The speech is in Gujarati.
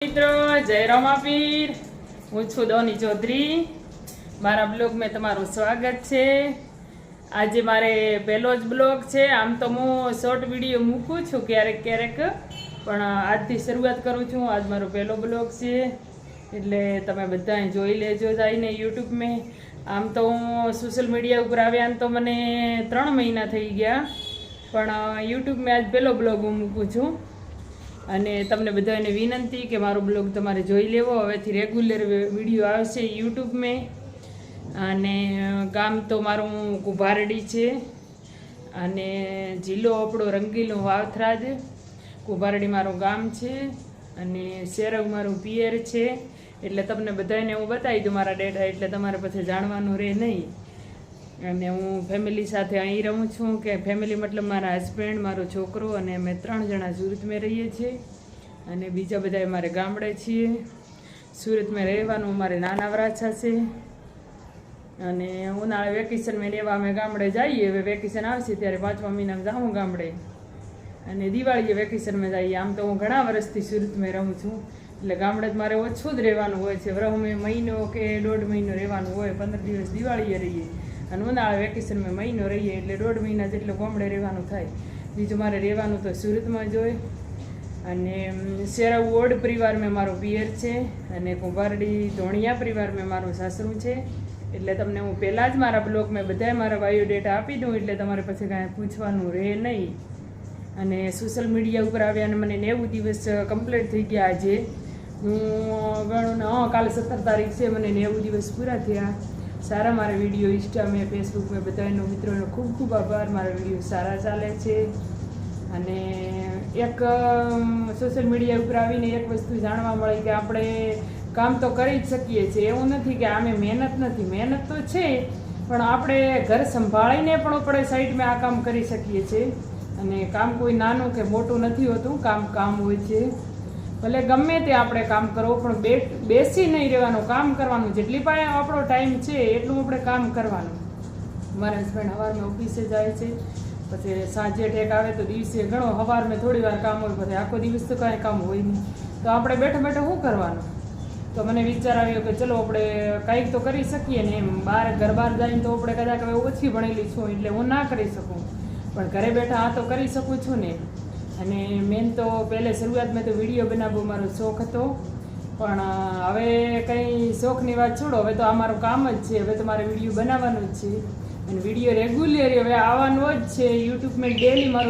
મિત્રો જય રામાપીર, હું છું દોની ચૌધરી. મારા બ્લોગ મેં તમારું સ્વાગત છે. આજે મારે પહેલો જ બ્લોગ છે. આમ તો હું શોર્ટ વિડીયો મૂકું છું ક્યારેક ક્યારેક, પણ આજથી શરૂઆત કરું છું. આજ મારો પહેલો બ્લોગ છે, એટલે તમે બધા જોઈ લેજો જઈને યુટ્યુબ મેં. આમ તો હું સોશિયલ મીડિયા ઉપર આવ્યા તો મને 3 મહિના થઈ ગયા, પણ યુટ્યુબ મેં આજ પહેલો બ્લોગ હું મૂકું છું. અને તમને બધાને વિનંતી કે મારો બ્લોગ તમારે જોઈ લેવો. હવેથી રેગ્યુલર વિડીયો આવશે યુટ્યુબ મેં. અને ગામ તો મારું કુંભારડી છે, અને જિલ્લો આપણો રંગીલો વાવથરાજ. કુંભારડી મારું ગામ છે અને શેરવ મારું પિયર છે. એટલે તમને બધાને હું બતાવી દઉં મારા ડેટા, એટલે તમારે પછી જાણવાનું રહે નહીં. અને હું ફેમિલી સાથે અહીં રહું છું, કે ફેમિલી મતલબ મારા હસબન્ડ, મારો છોકરો અને અમે 3 જણા સુરતમાં રહીએ છીએ. અને બીજા બધા મારે ગામડે છીએ. સુરતમાં રહેવાનું અમારે નાના વરાછા છે. અને ઉનાળે વેકેશનમાં રહેવા અમે ગામડે જઈએ. હવે વેકેશન આવશે ત્યારે 5મા મહિનામાં જાઉં ગામડે, અને દિવાળીએ વેકેશનમાં જઈએ. આમ તો હું ઘણા વર્ષથી સુરતમાં રહું છું, એટલે ગામડે જ મારે ઓછું જ રહેવાનું હોય છે. વરહમાં મહિનો કે 1.5 મહિનો રહેવાનું હોય. 15 દિવસ દિવાળીએ રહીએ અને ઉનાળા વેકેશનમાં મહિનો રહીએ, એટલે 1.5 મહિના જેટલું ગામડે રહેવાનું થાય. બીજું મારે રહેવાનું તો સુરતમાં જ હોય. અને શેરવ ઓડ પરિવાર મેં મારો પિયર છે, અને કુંભારડી ધોણિયા પરિવાર મેં મારું સાસરું છે. એટલે તમને હું પહેલાં જ મારા બ્લોગ મેં બધાય મારા બાયોડેટા આપી દઉં, એટલે તમારે પછી કાંઈ પૂછવાનું રહે નહીં. અને સોશિયલ મીડિયા ઉપર આવ્યા અને મને 90 દિવસ કમ્પ્લીટ થઈ ગયા. આજે હું ગણું ને કાલે 17 તારીખ છે, મને 90 દિવસ પૂરા થયા. સારા મારા વિડીયો ઇન્સ્ટા મેં, ફેસબુક મેં બધાનો મિત્રોનો ખૂબ ખૂબ આભાર. મારા વિડીયો સારા ચાલે છે. અને એક સોશિયલ મીડિયા ઉપર આવીને એક વસ્તુ જાણવા મળી કે આપણે કામ તો કરી જ શકીએ છીએ. એવું નથી કે આમે મહેનત નથી, મહેનત તો છે, પણ આપણે ઘર સંભાળીને પણ આપણે સાઈડમાં આ કામ કરી શકીએ છીએ. અને કામ કોઈ નાનું કે મોટું નથી હોતું, કામ હોય છે. ભલે ગમે તે આપણે કામ કરવો, પણ બેસી નહીં રહેવાનું, કામ કરવાનું. જેટલી પાસે આપણો ટાઈમ છે એટલું આપણે કામ કરવાનું. મારા હસબન્ડ સવારમાં ઓફિસે જાય છે, પછી સાંજે ઠેક આવે તો દિવસે ઘણો. સવારમાં થોડી વાર કામ હોય, પછી આખો દિવસ તો કાંઈ કામ હોય નહીં. તો આપણે બેઠા બેઠા શું કરવાનું? તો મને વિચાર આવ્યો કે ચલો આપણે કંઈક તો કરી શકીએ ને. એમ ઘર બહાર જઈને તો આપણે કદાચ હવે ઓછી ભણેલી છું એટલે હું ના કરી શકું, પણ ઘરે બેઠા આ તો કરી શકું છું ને. અને મેન તો પહેલે શરૂઆતમાં તો વિડીયો બનાવવો મારો શોખ હતો, પણ હવે કંઈ શોખની વાત છોડો, હવે તો આ મારું કામ જ છે. હવે તો મારે વિડીયો બનાવવાનું જ છે, અને વિડીયો રેગ્યુલર હવે આવવાનો જ છે. યુટ્યુબમાં ડેલી મારું